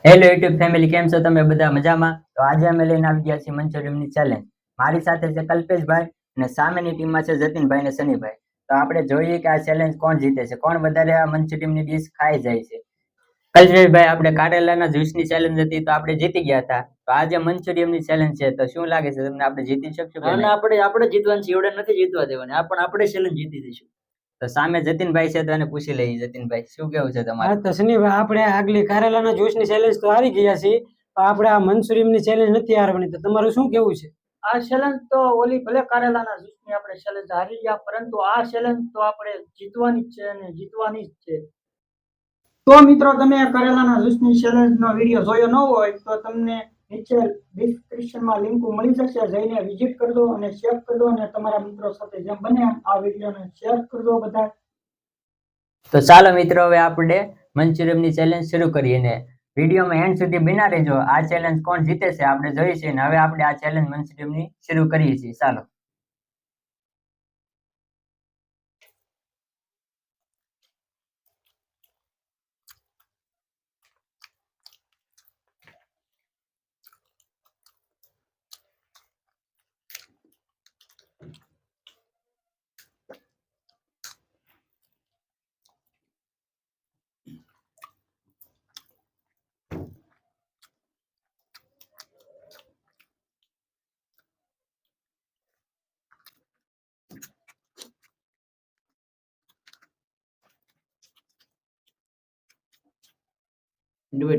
Hello YouTube family, કેમ છો તમે બધા? મજામાં? તો આજે અમે લઈને આવી ગયા છીએ મંચુરિયમની ચેલેન્જ. મારી સાથે છે કલ્પેશભાઈ અને સામેની ટીમમાં છે જતીનભાઈ અને સનીભાઈ. તો આપણે જોઈએ કે આ ચેલેન્જ કોણ જીતે છે, કોણ વધારે આ મંચુરિયમની ડીશ ખાઈ જાય છે. કલ્પેશભાઈ, આપણે કારેલાના જ્યુસની ચેલેન્જ હતી તો આપણે જીતી ગયા હતા. તો આજે મંચુરિયમની ચેલેન્જ છે, તો શું લાગે છે તમને, આપણે જીતી શકશું? અને આપણે જીતવાનું છે, એવડે નથી જીતવા દેવાની. આપણે ચેલેન્જ જીતી દઈશું. તો સામે જતીનભાઈ છે તો એને પૂછી લઈએ. જતીનભાઈ, શું કેવું છે તમારે? તો સનીભાઈ, આપણે આગલી કારેલાના જ્યુસની ચેલેન્જ તો હારી ગયા છીએ, આપણે આ મંચુરિયમની ચેલેન્જ નથી હારવાની. તો તમારું શું કેવું છે? આ ચેલેન્જ તો ઓલી ભલે કારેલાના જ્યુસની આપણે ચેલેન્જ હારી ગયા, પરંતુ આ ચેલેન્જ તો આપણે જીતવાની જ છે અને જીતવાની જ છે. તો મિત્રો, તમે કારેલાના જ્યુસની ચેલેન્જનો વિડીયો જોયો ન હોય તો તમને નીચે ડિસ્ક્રિપ્શનમાં લિંક મળી જશે, જઈને વિઝિટ કરજો અને શેર કરજો અને તમારા મિત્રો સાથે જેમ બને આ વિડીયોને શેર કરજો બધા. તો ચાલો મિત્રો, હવે આપણે મંચુરિયમની ચેલેન્જ શરૂ કરીએ ને વિડીયોમાં એન્ડ સુધી બિના રહેજો. આ ચેલેન્જ કોણ જીતે છે આપણે જોઈએ છીએ ને હવે આપણે આ ચેલેન્જ મંચુરિયમની શરૂ કરીએ છીએ. ચાલો.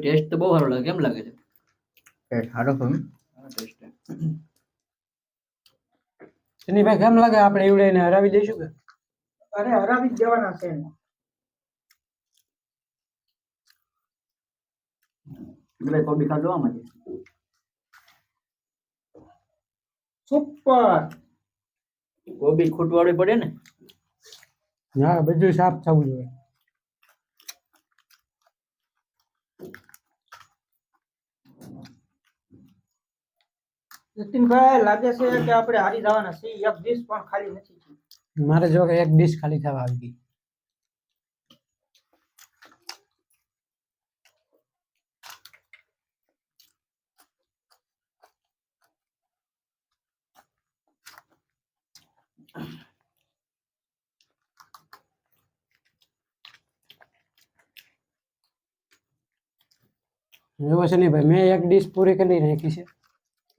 ટેસ્ટ તો બહુ સારો લાગે. કેમ લાગે છે? ટેસ્ટ સારો છે. સનીભાઈ, કેમ લાગે? આપણે એવડે હરાવી દઈશું કે? અરે, હરાવી જ દેવાના છે. કોબી ખાધો આમાંથી. સુપર. કોબી ખૂટવાડી પડે ને? હા, બધું સાફ થવું જોઈએ. જતીનભાઈ, લાગે છે કે આપણે હારી જવાના છીએ. એક ડીશ પણ ખાલી નથી થઈ. મારે જો કે એક ડીશ ખાલી થવા આવી ગઈ. એવો છે નહીં ભાઈ, મેં એક ડીશ પૂરી કરી નાખી છે.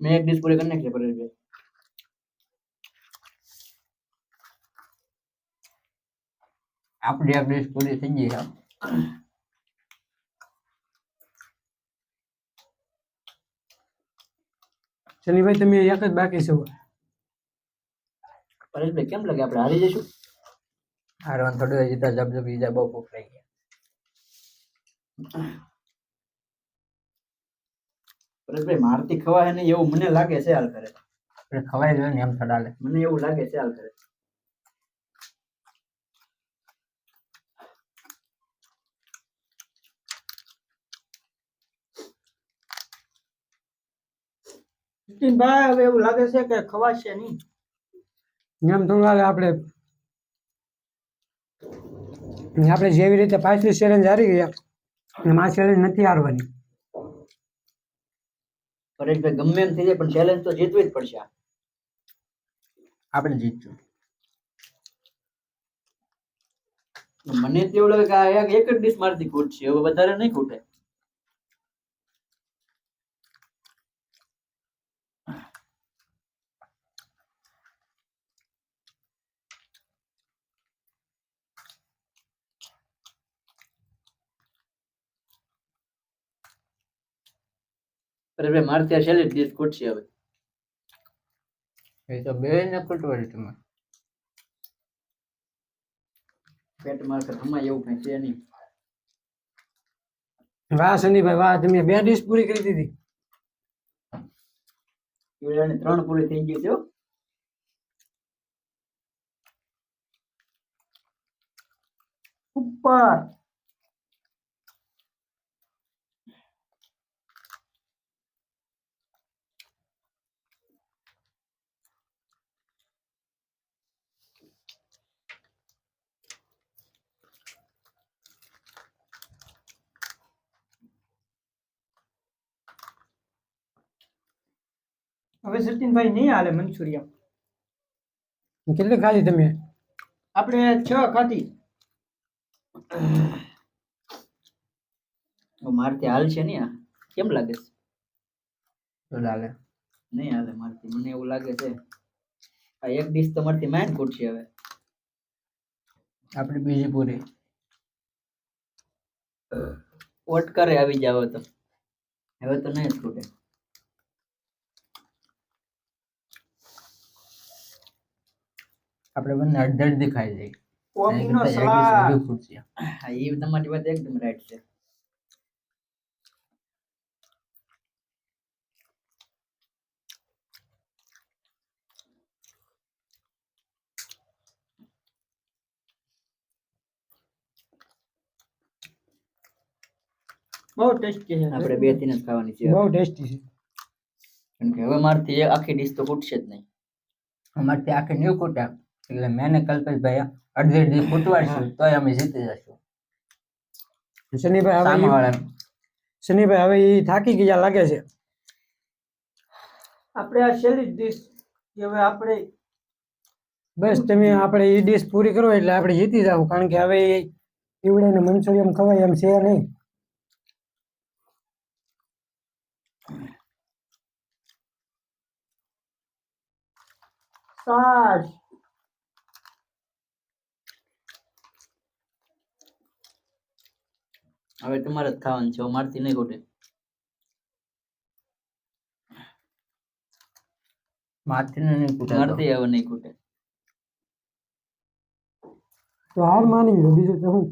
મેં એક ડીશ પૂરી કરી નાખી છે પરેશભાઈ. આપણી એક ડીશ પૂરી થઈ ગઈ છે. સનીભાઈ, તમે એક જ બાકી છો. પરેશભાઈ, કેમ લાગે આપણે હારી જઈશું? હારવાનું થોડું જીતા જબ બીજા બહુ ભૂખ લાગી ગયા. પરેશભાઈ, મારથી ખવાય નહીં એવું મને લાગે છે. હાલ કરે આપણે ખવાય જોઈએ ને એમ થોડા લે. મને એવું લાગે છે. હાલ કરે ભાઈ, હવે એવું લાગે છે કે ખવાશે નહીં. એમ થોડું હાલે. આપણે જેવી રીતે પાછલી ચેલેન્જ હારી ગયા એમ આ ચેલેન્જ નથી હારવાની. પરેશભાઈ, ગમે એમ થઈ જાય પણ ચેલેન્જ તો જીતવી જ પડશે. આપણે જીતશું. મને તો એવું લાગે કે આ એક જ ડીશ મારથી ખૂટશે, હવે વધારે નહીં ખૂટે. પરેશભાઈ, મારથી આ છેલ્લી ડીશ ખૂટશે હવે. એ તો બે ને ખૂટવાડી તમે. પેટ માર્ક હમાય એવું કઈ છે નહીં. વાહ સનીભાઈ, વાહ! તમે બે ડીશ પૂરી કરી દીધી. ઈવડાની 3 પૂરી થઈ ગઈ છે. ઉપર. હવે સચિનભાઈ નહીં હાલે મંચુરિયમ. કેટલી ખાધી તમે? આપણે 6 ખાધી. મારથી હાલ છે ને આ કેમ લાગે છે? તો લાગે નહીં હાલે મારથી, મને એવું લાગે છે આ એક ડીશ તો મારથી માઇન ખૂટશે હવે. આપણી બીજી પૂરી ઓટકરે આવી જાવ તો હવે તો નહીં જ ખૂટે. આપણે બંને અડધી અડધી ખાઈ જઈએ. કોબીનો સલાડ. હા, એ તમારી વાત એકદમ રાઈટ છે. બહુ ટેસ્ટી છે. આપણે બે ત્રણ જ ખાવાની છે બહુ ટેસ્ટી છે. કેમ કે હવે મારથી એક આખી ડીશ તો ખૂટશે જ નહીં. અમારથી આખી નહીં ખૂટે એટલે મેં ને કલ્પેશભાઈ અડધી અડધી ખૂટવાડશું તોય અમે જીતી જશું. શનિભાઈ હવે સામેવાળા શનિભાઈ હવે એ થાકી ગયા લાગે છે. આપણે આ છેલ્લી ડીશ હવે આપણે બસ તમે આપણે એ ડીશ પૂરી કરો એટલે આપણે જીતી જાવ, કારણ કે હવે ઈવડે મંચુરિયમ ખવાય એમ છે નહીં. છાશ. હવે તમારે જ ખાવાનું છે, મારથી નહીં ખૂટે. મારથી નહીં ખૂટે, મારથી હવે નહીં ખૂટે. તો હાર માની લો, બીજું તો હું.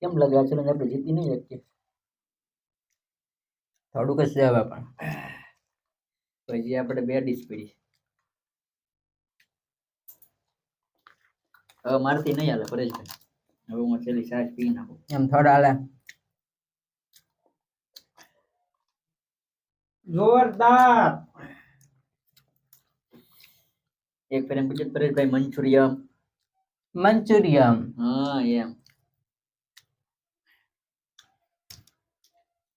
કેમ લાગે આ ચેલેન્જ આપણે જીતી નહીં શકીએ? થોડુંક જ છે હવે, પણ પછી આપણે બે ડીશ પડી. હવે મારથી નહીં હાલે પરેશભાઈ, હવે હું છેલ્લી છાશ પી નાખું. એમ થોડા હાલે. જોરદાર. એક ફેર એમ પૂછ્યું પરેશભાઈ મંચુરિયમ મંચુરિયમ હા એમ.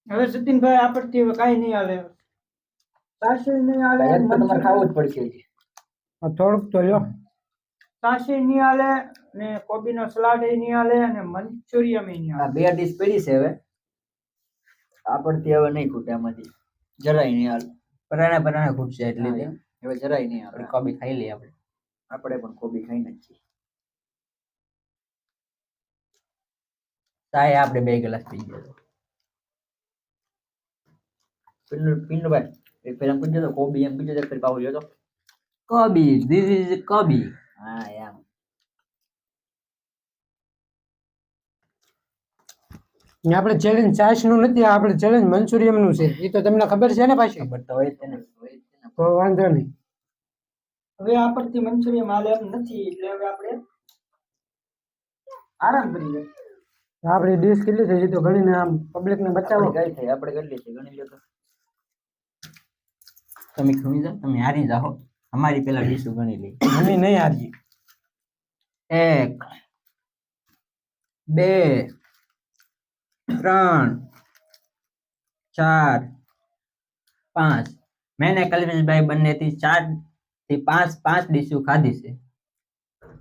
હવે સચિનભાઈ આપણથી હવે કાંઈ નહીં હાલે. છાશ નહીં હાલે, તમારે ખાવું જ પડશે હજી. થોડુંક તો લ્યો. છાશ નહીં હાલે ને કોબીનો સલાડ નહીં હાલે અને મંચુરિયમ નહીં આ હાલે. બે ડીશ પડી છે હવે, આપણથી હવે નહીં ખૂટે આમાંથી જરાય નહીં હાલ. પરાણે ખૂટશે એટલે હવે જરાય નહીં હાલે. કોબી ખાઈ લઈએ આપણે પણ કોબી ખાઈ નાખીએ. ચાય આપણે 2 ગ્લાસ પી ગયા. પિન્નુભાઈ એક ફેર એમ પૂછજો તો કોબી એમ પૂછજો, એક ફેર પાવ લ્યો તો કોબી, ધીસ ઇઝ કોબી. હા એમ. આપણે ચેલેન્જ છાશ નું નથી, આપણે ચેલેન્જ મંચુરિયમ નું છે. એ તો તમને ખબર છે ને પાછી? ખબર તો હોય જ તેને. તો વાંધો નહીં. હવે આપણથી મંચુરિયમ હાલે એમ નથી એટલે હવે આપણે આરામ કરીએ. આપણી ડીશ કેટલી થઈ? તો ગણીને આમ પબ્લિક ને બચાવો. કઈ થઈ આપણે કેટલી છે ગણી લ્યો તો. તમે ખમી જાઓ, તમે હારી જાઓ. અમારી પેલા ડીશ ગણી લઈ. અમે નહીં હારીએ. 1 2 3 4 5. મેં ને કલ્પેશભાઈ બંનેથી 4 થી 5 ડીશો ખાધી છે.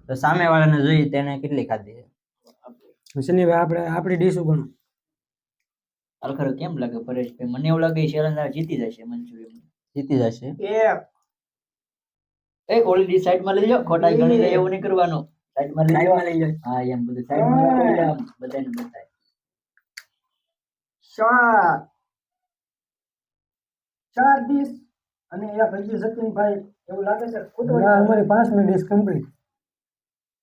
તો સામેવાળાને જોઈએ તેને કેટલી ખાધી છે. શનિભાઈ આપણે આપણી ડીશ ગણો. ખરેખર કેમ લાગે પરેશભાઈ? મને એવું લાગે શેરંદ જીતી જશે મંચુરિયમ. જીતી જશે. એક ઓલી ડીશ સાઈડમાં લઈ જાઓ, ખોટાઈ ગણી લે એવું નહીં કરવાનું. સાઈડમાં લઈ જાઓ. હા એમ બધું સાઈડમાં રાખો, બધાને બતાય. 4 ડીશ અને એક હજી સચિનભાઈ એવું લાગે છે અમારી 5 ડીશ કમ્પ્લીટ.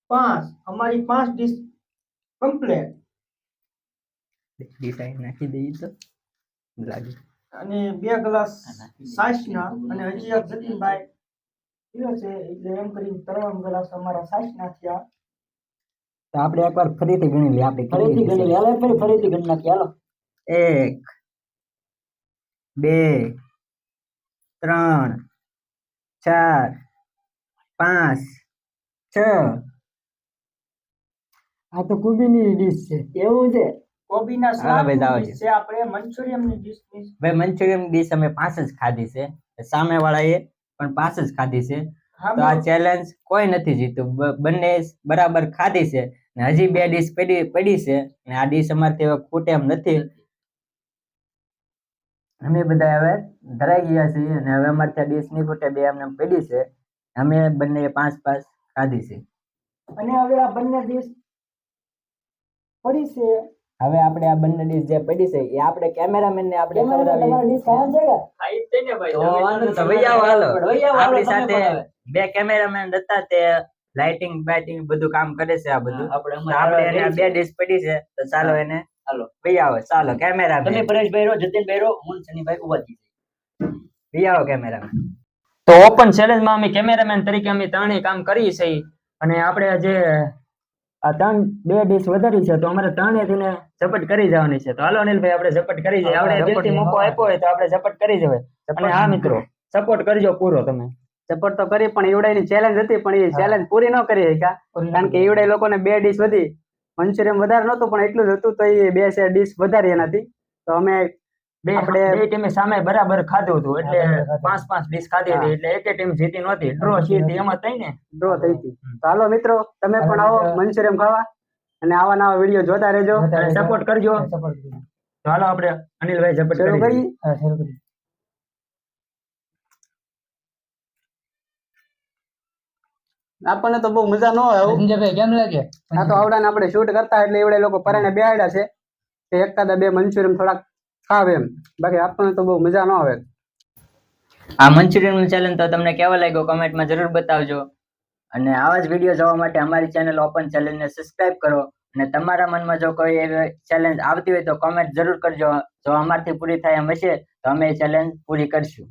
5 અમારી 5 ડીશ કમ્પ્લીટ ડીશ નાખી દઈએ તો લાગે. અને 2 ગ્લાસ છાશના અને હજી એક સચિનભાઈ પીવે છે એટલે એમ કરીને 3 ગ્લાસ અમારા છાશના થયા. તો આપણે એકવાર ફરીથી ગણી લઈએ. આપણે ફરીથી ગણી લઈએ. હાલો ફરીથી ગણી નાખીએ. હાલો 1 2 3 4 5 6. આ તો કોબીની ડીશ છે. એવું છે? કોબીના હા ભાઈ, જાઓ સલાડ છે. આપણે મંચુરિયમની ડીશ ભાઈ મંચુરિયમ ડીશ અમે 5 જ ખાધી છે સામે વાળાએ પણ પાસ જ ખાધી છે. હા તો આ ચેલેન્જ કોઈ નથી જીત્યું, બંને બરાબર ખાધી છે ને હજી 2 ડીશ પડી છે ને આ ડીશ અમારથી હવે ખૂટે એમ નથી. અમે બધા હવે ધરાઈ ગયા છીએ અને હવે અમારથી આ ડીશ નહીં ખૂટે, 2 એમને એમ પડી છે. અમે બંને 5 ખાધી છે. અને હવે આ બંને ડીશ પડી છે. હવે આપણે આ બંને ડીશ જે પડી છે એ આપણે કેમેરામેન ને આપણે ખવડાવી. તો વાંધો તો વઈ આવો હાલો. આપણી સાથે 2 કેમેરામેન હતા, તે લાઇટિંગ બાઇટિંગ બધું કામ કરે છે. આ બધું આપણે એને 2 ડીશ પડી છે તો ચાલો એને વઈ આવો. ચાલો કેમેરામેન તમે પરેશભાઈ રો, જતીનભાઈ રો, હું સનીભાઈ ઉભા થઈ જાય. વઈ આવો કેમેરામેન. તો ઓપન ચેલેન્જમાં અમે કેમેરામેન તરીકે અમે ત્રણેય કામ કરી છે અને આપણે જે આ 2 ડીશ વધારી છે તો અમારે 3 થઈને ઝપટ કરી જવાની છે. તો હાલો અનિલભાઈ આપણે ઝપટ કરી જઈએ. આપણે દિલથી મોકો આપ્યો હોય તો આપણે ઝપટ કરી જવાય. અને હા મિત્રો, સપોર્ટ કરજો પૂરો. તમે સપોર્ટ તો કરી, પણ ઈવડાની ચેલેન્જ હતી પણ એ ચેલેન્જ પૂરી ન કરી શક્યા, કારણ કે ઈવડે લોકોને 2 ડીશ વધી. મંચુરિયમ વધારે નહોતું પણ એટલું જ હતું, તો એ 2 ડીશ વધારી એનાથી. તો અમે બે ટીમે સામે બરાબર ખાધું હતું એટલે 5 ડીશ ખાધી હતી એટલે એક ટીમ જીતી નહોતી. ડ્રો સીધી એમાં થઈ ને ડ્રો થઈ હતી. તો હાલો મિત્રો, તમે પણ આવો મંચુરિયમ ખાવા અને આવા નવા વિડીયો જોતા રહેજો અને સપોર્ટ કરજો. તો હાલો આપણે અનિલભાઈ ઝપટ શરૂ કરી. કરીએ. આપણને તો બહુ મજા ન આવે. સંજયભાઈ કેમ લાગે? આ તો આવડાને આપણે શૂટ કરતા એટલે એવડે લોકો પરાણે બેહાડ્યા છે કે એકાદા 2 મંચુરિયમ થોડાક ખાવે એમ, બાકી આપણને તો બહુ મજા ન આવે. આ મંચુરિયન ચેલેન્જ તો તમને કેવો લાગ્યો કમેન્ટમાં જરૂર બતાવજો. અને આવા જ વિડીયો જોવા માટે અમારી ચેનલ ઓપન ચેલેન્જને સબસ્ક્રાઇબ કરો. અને તમારા મનમાં જો કોઈ એવી ચેલેન્જ આવતી હોય તો કમેન્ટ જરૂર કરજો. જો અમારથી પૂરી થાય એમ હશે તો અમે એ ચેલેન્જ પૂરી કરશું.